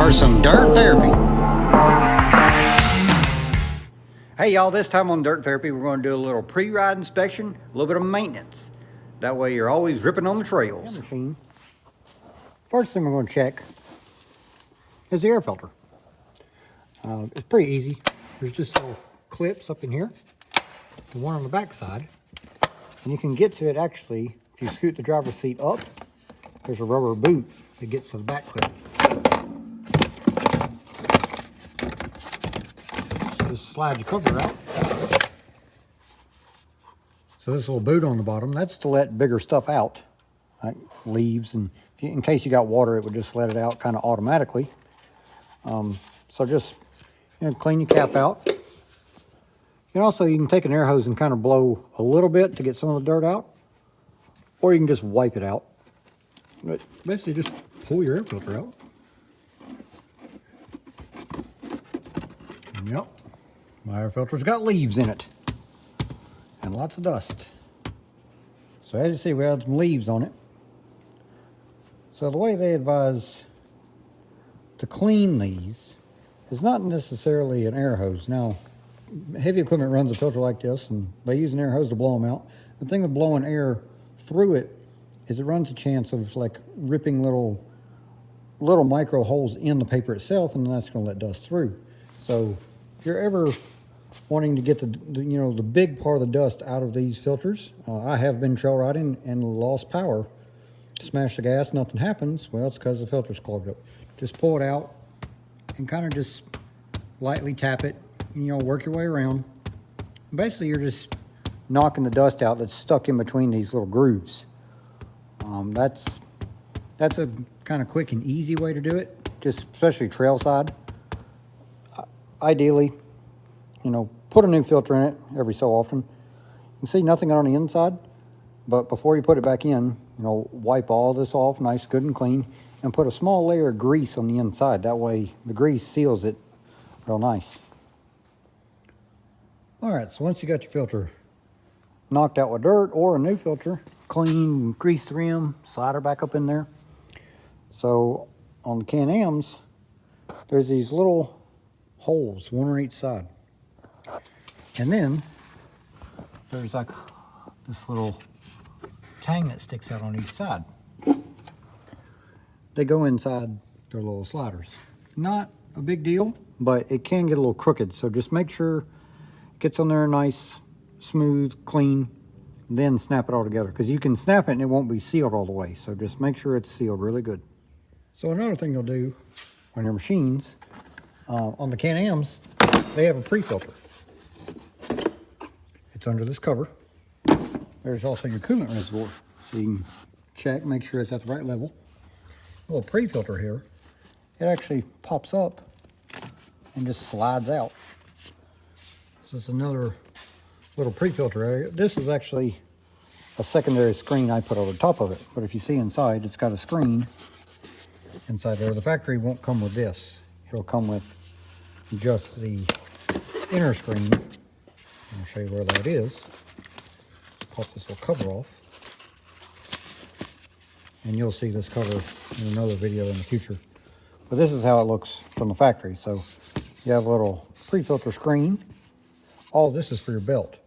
for some dirt therapy. Hey y'all, this time on Dirt Therapy, we're going to do a little pre-ride inspection, a little bit of maintenance. That way you're always ripping on the trails. Machine. First thing we're going to check is the air filter. It's pretty easy. There's just little clips up in here, the one on the back side, and you can get to it actually if you scoot the driver's seat up. There's a rubber boot that gets to the back clip. So just slide the cover out. So this little boot on the bottom, that's to let bigger stuff out, like leaves, and in case you got water, it would just let it out kind of automatically. So just clean your cap out. And also you can take an air hose and kind of blow a little bit to get some of the dirt out, or you can just wipe it out. But basically just pull your air filter out. And yep, my air filter's got leaves in it and lots of dust. So as you see, we have some leaves on it. So the way they advise to clean these is not necessarily an air hose. Now, heavy equipment runs a filter like this, and they use an air hose to blow them out. The thing with blowing air through it is it runs a chance of like ripping little micro holes in the paper itself, and then that's going to let dust through. So if you're ever wanting to get the big part of the dust out of these filters, I have been trail riding and lost power, smash the gas, nothing happens. Well, it's because the filter's clogged up. Just pull it out and kind of just lightly tap it, work your way around. Basically, you're just knocking the dust out that's stuck in between these little grooves. That's a kind of quick and easy way to do it, just especially trail side. Ideally, put a new filter in it every so often. You can see nothing on the inside, but before you put it back in, wipe all this off nice, good and clean, and put a small layer of grease on the inside. That way the grease seals it real nice. All right, so once you got your filter knocked out with dirt or a new filter, clean, grease the rim, slide her back up in there. So on the Can-Ams, there's these little holes, one on each side. And then there's like this little tang that sticks out on each side. They go inside their little sliders. Not a big deal, but it can get a little crooked. So just make sure it gets on there nice, smooth, clean, then snap it all together. Because you can snap it and it won't be sealed all the way. So just make sure it's sealed really good. So another thing you'll do on your machines, on the Can-Ams, they have a pre-filter. It's under this cover. There's also your coolant reservoir. So you can check, make sure it's at the right level. A little pre-filter here. It actually pops up and just slides out. So it's another little pre-filter area. This is actually a secondary screen I put over the top of it. But if you see inside, it's got a screen inside there. The factory won't come with this. It'll come with just the inner screen. I'll show you where that is. Pop this little cover off. And you'll see this cover in another video in the future. But this is how it looks from the factory. So you have a little pre-filter screen. All this is for your belt.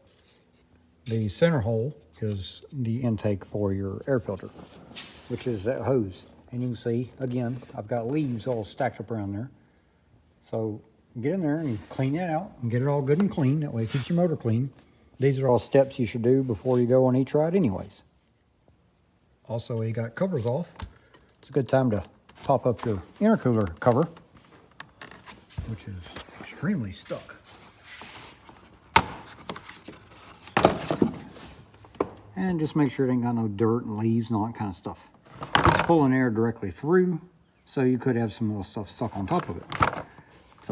The center hole is the intake for your air filter, which is that hose. And you can see, again, I've got leaves all stacked up around there. So get in there and clean that out and get it all good and clean. That way it keeps your motor clean. These are all steps you should do before you go on each ride anyways. Also, you got covers off. It's a good time to pop up your intercooler cover, which is extremely stuck. And just make sure it ain't got no dirt and leaves and all that kind of stuff. It's pulling air directly through, so you could have some little stuff stuck on top of it. It's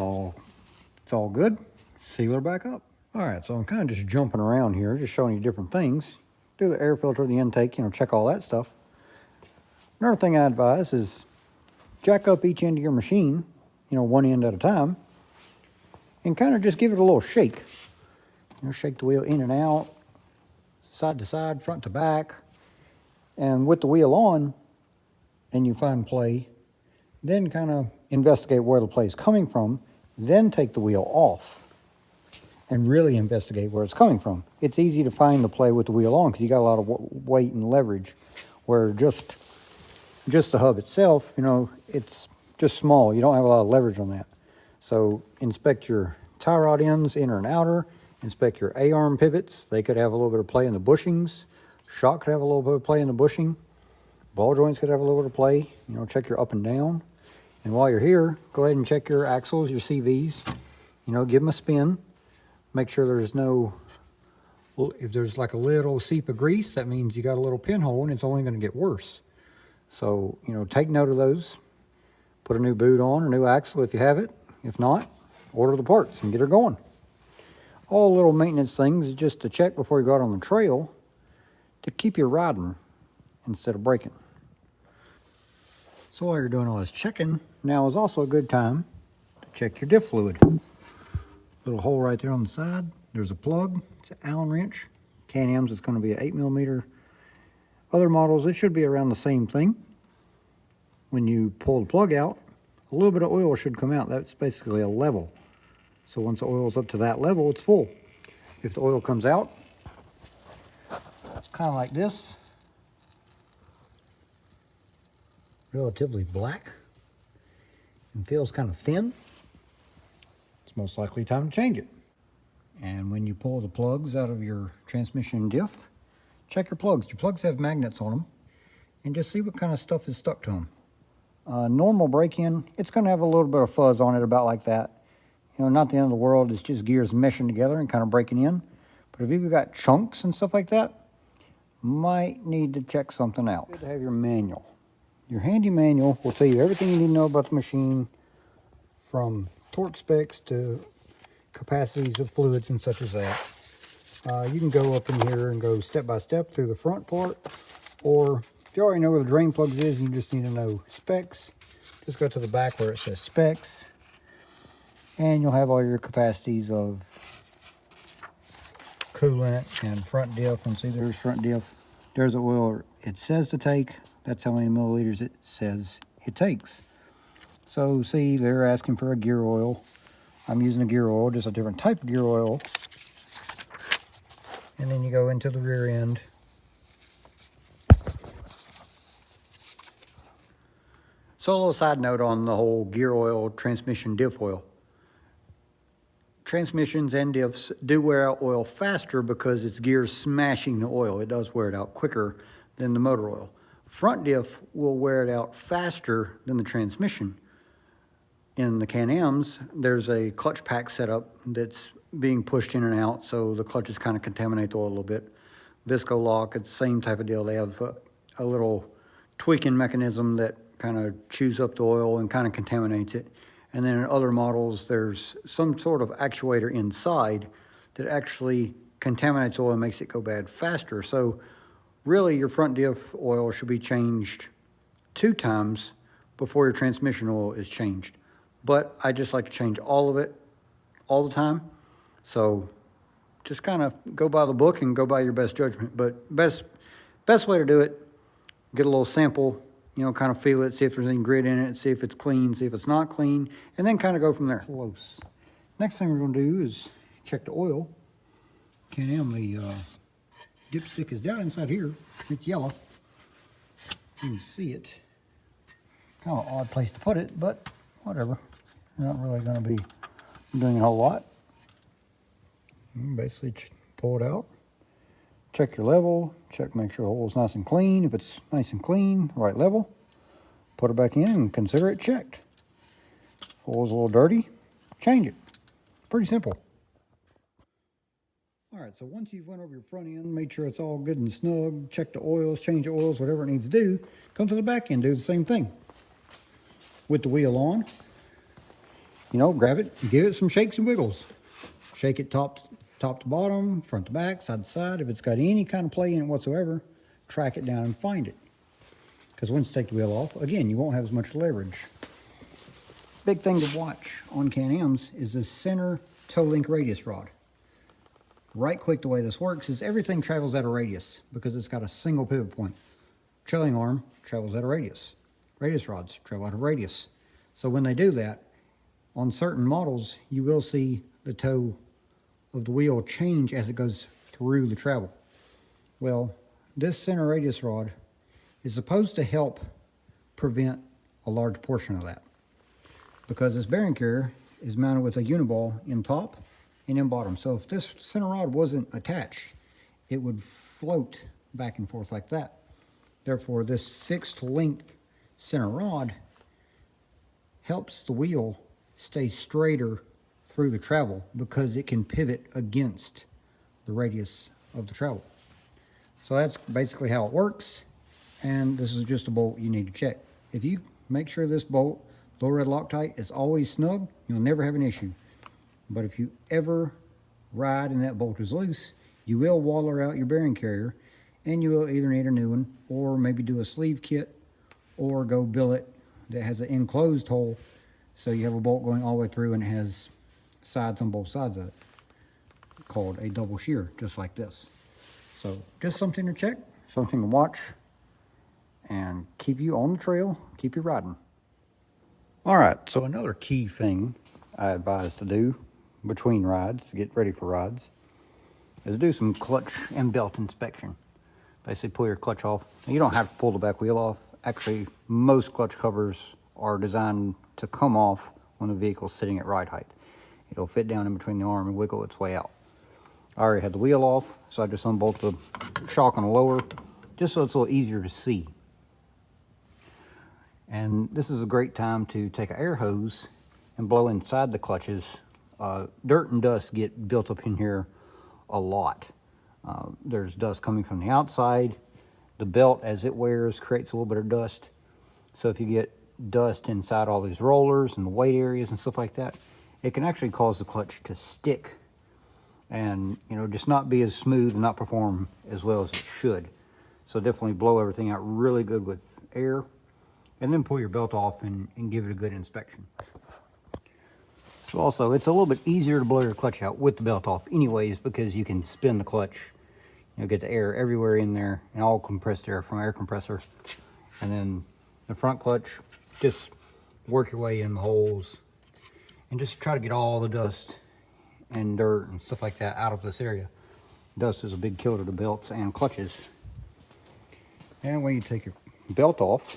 all good. Seal her back up. All right, so I'm kind of just jumping around here, just showing you different things. Do the air filter, the intake, check all that stuff. Another thing I advise is jack up each end of your machine, one end at a time, and kind of just give it a little shake. Shake the wheel in and out, side to side, front to back. And with the wheel on, and you find play, then kind of investigate where the play is coming from, then take the wheel off and really investigate where it's coming from. It's easy to find the play with the wheel on because you got a lot of weight and leverage, where just the hub itself, you know, it's just small. You don't have a lot of leverage on that. So inspect your tie rod ends, inner and outer. Inspect your A-arm pivots. They could have a little bit of play in the bushings. Shock could have a little bit of play in the bushing. Ball joints could have a little bit of play. You know, check your up and down. And while you're here, go ahead and check your axles, your CVs. You know, give them a spin. Make sure there's no, if there's like a little seep of grease, that means you got a little pinhole and it's only going to get worse. So, you know, take note of those. Put a new boot on, a new axle if you have it. If not, order the parts and get her going. All little maintenance things is just to check before you go out on the trail to keep you riding instead of braking. So while you're doing all this checking, now is also a good time to check your diff fluid. Little hole right there on the side. There's a plug. It's an Allen wrench. Can-Am's is going to be an 8mm. Other models, it should be around the same thing. When you pull the plug out, a little bit of oil should come out. That's basically a level. So once the oil's up to that level, it's full. If the oil comes out, it's kind of like this. Relatively black and feels kind of thin. It's most likely time to change it. And when you pull the plugs out of your transmission diff, check your plugs. Your plugs have magnets on them, and just see what kind of stuff is stuck to them. Normal break-in, it's going to have a little bit of fuzz on it, about like that. You know, not the end of the world. It's just gears meshing together and kind of breaking in. But if you've got chunks and stuff like that, might need to check something out. Good to have your manual. Your handy manual will tell you everything you need to know about the machine, from torque specs to capacities of fluids and such as that. You can go up in here and go step by step through the front part, or if you already know where the drain plugs is and you just need to know specs, just go to the back where it says specs, and you'll have all your capacities of coolant and front diff. And see, there's front diff. There's the oil it says to take. That's how many milliliters it says it takes. So see, they're asking for a gear oil. I'm using a gear oil, just a different type of gear oil. And then you go into the rear end. So a little side note on the whole gear oil, transmission diff oil. Transmissions and diffs do wear out oil faster because it's gears smashing the oil. It does wear it out quicker than the motor oil. Front diff will wear it out faster than the transmission. In the Can-Ams, there's a clutch pack setup that's being pushed in and out, so the clutches kind of contaminate the oil a little bit. Visco lock, it's the same type of deal. They have a little tweaking mechanism that kind of chews up the oil and kind of contaminates it. And then in other models, there's some sort of actuator inside that actually contaminates oil and makes it go bad faster. So really, your front diff oil should be changed 2 times before your transmission oil is changed. But I just like to change all of it all the time. So just kind of go by the book and go by your best judgment. But best way to do it, get a little sample, you know, kind of feel it, see if there's any grit in it, see if it's clean, see if it's not clean, and then kind of go from there. Close. Next thing we're going to do is check the oil. Can-Am, the dipstick is down inside here. It's yellow. You can see it. Kind of an odd place to put it, but whatever. You're not really going to be doing a whole lot. Basically pull it out. Check your level. Check, make sure the hole is nice and clean. If it's nice and clean, right level, put it back in and consider it checked. If the hole is a little dirty, change it. Pretty simple. All right, so once you've went over your front end, made sure it's all good and snug, check the oils, change the oils, whatever it needs to do, come to the back end, do the same thing. With the wheel on, you know, grab it, give it some shakes and wiggles. Shake it top to bottom, front to back, side to side. If it's got any kind of play in it whatsoever, track it down and find it. Because once you take the wheel off, again, you won't have as much leverage. Big thing to watch on Can-Ams is the center toe link radius rod. Right quick, the way this works is everything travels at a radius because it's got a single pivot point. Trailing arm travels at a radius. radius rods, travel out of radius. So when they do that, on certain models, you will see the toe of the wheel change as it goes through the travel. Well, this center radius rod is supposed to help prevent a large portion of that, because this bearing carrier is mounted with a uniball in top and in bottom. So if this center rod wasn't attached, it would float back and forth like that. Therefore, this fixed length center rod helps the wheel stay straighter through the travel because it can pivot against the radius of the travel. So that's basically how it works, and this is just a bolt you need to check. If you make sure this bolt, low red Loctite, is always snug, you'll never have an issue. But if you ever ride and that bolt is loose, you will waller out your bearing carrier, and you will either need a new one, or maybe do a sleeve kit, or go billet that has an enclosed hole, so you have a bolt going all the way through and it has sides on both sides of it, called a double shear, just like this. So just something to check, something to watch, and keep you on the trail, keep you riding. All right, so another key thing I advise to do between rides, to get ready for rides, is do some clutch and belt inspection. Basically pull your clutch off. You don't have to pull the back wheel off. Actually, most clutch covers are designed to come off when the vehicle's sitting at ride height. It'll fit down in between the arm and wiggle its way out. I already had the wheel off, so I just unbolt the shock on the lower, just so it's a little easier to see. And this is a great time to take an air hose and blow inside the clutches. Dirt and dust get built up in here a lot. There's dust coming from the outside. The belt, as it wears, creates a little bit of dust. So if you get dust inside all these rollers and the weight areas and stuff like that, it can actually cause the clutch to stick and, you know, just not be as smooth and not perform as well as it should. So definitely blow everything out really good with air, and then pull your belt off and give it a good inspection. So also, it's a little bit easier to blow your clutch out with the belt off anyways, because you can spin the clutch, you know, get the air everywhere in there, and all compressed air from air compressor. And then the front clutch, just work your way in the holes and just try to get all the dust and dirt and stuff like that out of this area. Dust is a big killer to belts and clutches. And when you take your belt off,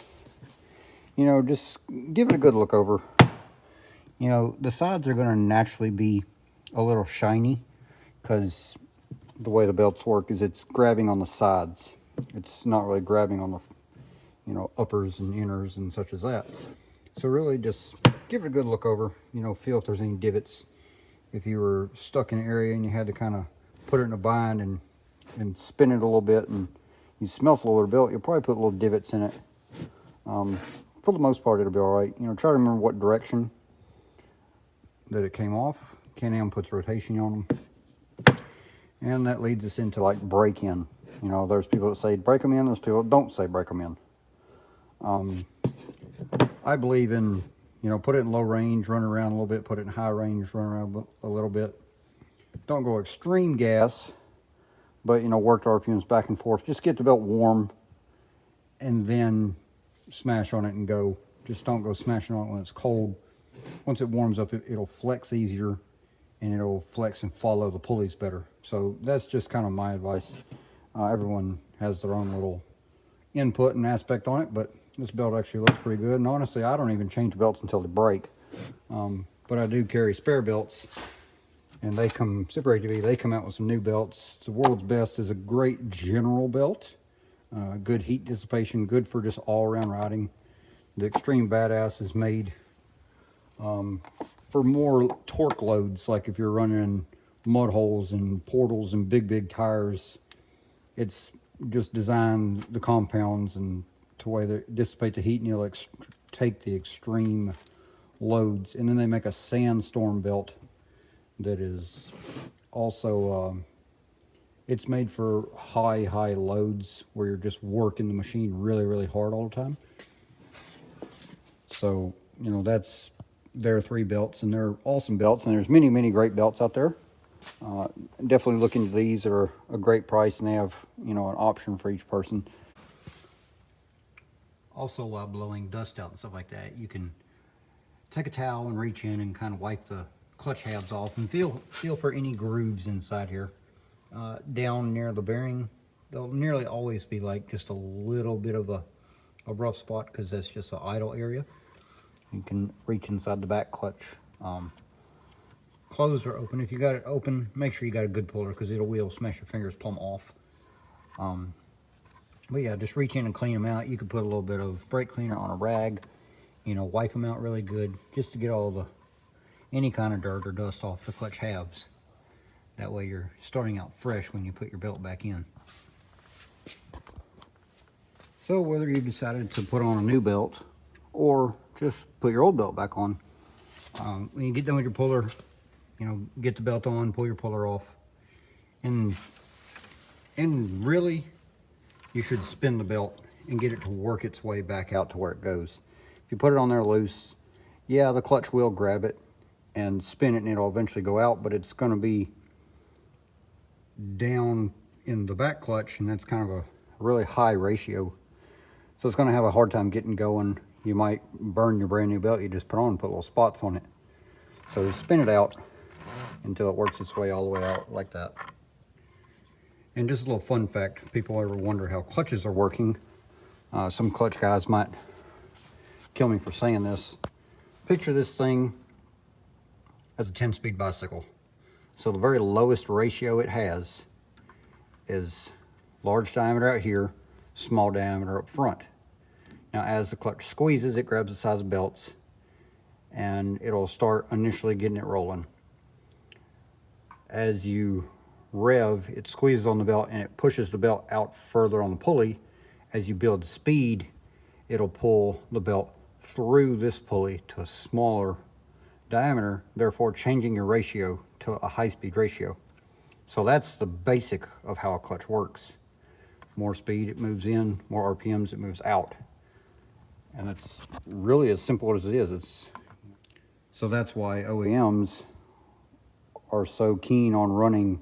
you know, just give it a good look over. You know, the sides are going to naturally be a little shiny because the way the belts work is it's grabbing on the sides. It's not really grabbing on the, you know, uppers and inners and such as that. So really just give it a good look over, you know, feel if there's any divots. If you were stuck in an area and you had to kind of put it in a bind and spin it a little bit and you smelt a little bit of belt, you'll probably put little divots in it. For the most part, it'll be all right. You know, try to remember what direction that it came off. Can-Am puts rotation on them. And that leads us into like break-in. You know, there's people that say break them in, there's people that don't say break them in. I believe in, you know, put it in low range, run around a little bit, put it in high range, run around a little bit. Don't go extreme gas, but, you know, work the RPMs back and forth. Just get the belt warm and then smash on it and go. Just don't go smashing on it when it's cold. Once it warms up, it'll flex easier and it'll flex and follow the pulleys better. So that's just kind of my advice. Everyone has their own little input and aspect on it, but this belt actually looks pretty good. And honestly, I don't even change belts until they break. But I do carry spare belts, and they come, Super ATV, they come out with some new belts. The World's Best is a great general belt. Good heat dissipation, good for just all-around riding. The Extreme Badass is made for more torque loads, like if you're running mud holes and portals and big tires. It's just designed the compounds and to way they dissipate the heat, and you'll take the extreme loads. And then they make a sandstorm belt that is also it's made for high loads where you're just working the machine really hard all the time. So, you know, that's their 3 belts, and they're awesome belts, and there's many great belts out there. Definitely look into these. They're a great price, and they have, you know, an option for each person. also while blowing dust out and stuff like that, you can take a towel and reach in and kind of wipe the clutch halves off and feel for any grooves inside here. Down near the bearing, there'll nearly always be like just a little bit of a rough spot because that's just an idle area. You can reach inside the back clutch. Closed or open. If you got it open, make sure you got a good puller because it will smash your fingers plumb off. But yeah, just reach in and clean them out. You could put a little bit of brake cleaner on a rag, you know, wipe them out really good just to get all any kind of dirt or dust off the clutch halves. That way you're starting out fresh when you put your belt back in. So whether you decided to put on a new belt or just put your old belt back on, when you get done with your puller, you know, get the belt on, pull your puller off, and really you should spin the belt and get it to work its way back out to where it goes. If you put it on there loose, yeah, the clutch will grab it and spin it and it'll eventually go out, but it's going to be down in the back clutch, and that's kind of a really high ratio. So it's going to have a hard time getting going. You might burn your brand new belt you just put on and put little spots on it. So spin it out until it works its way all the way out like that. And just a little fun fact, if people ever wonder how clutches are working, some clutch guys might kill me for saying this. Picture this thing as a 10-speed bicycle. So the very lowest ratio it has is large diameter out here, small diameter up front. Now as the clutch squeezes, it grabs the size of belts and it'll start initially getting it rolling. As you rev, it squeezes on the belt and it pushes the belt out further on the pulley. As you build speed, it'll pull the belt through this pulley to a smaller diameter, therefore changing your ratio to a high-speed ratio. So that's the basic of how a clutch works. More speed, it moves in, more RPMs, it moves out. And it's really as simple as it is. So that's why OEMs are so keen on running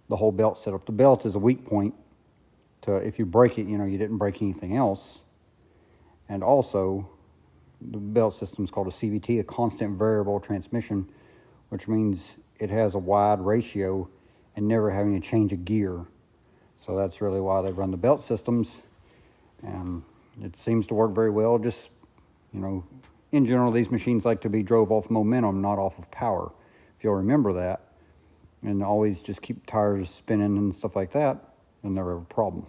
the whole belt setup. The belt is a weak point to, if you break it, you know, you didn't break anything else. And also, the belt system is called a CVT, a constant variable transmission, which means it has a wide ratio and never having to change a gear. So that's really why they run the belt systems, and it seems to work very well. Just, you know, in general, these machines like to be drove off momentum, not off of power. If you'll remember that, and always just keep tires spinning and stuff like that, you'll never have a problem.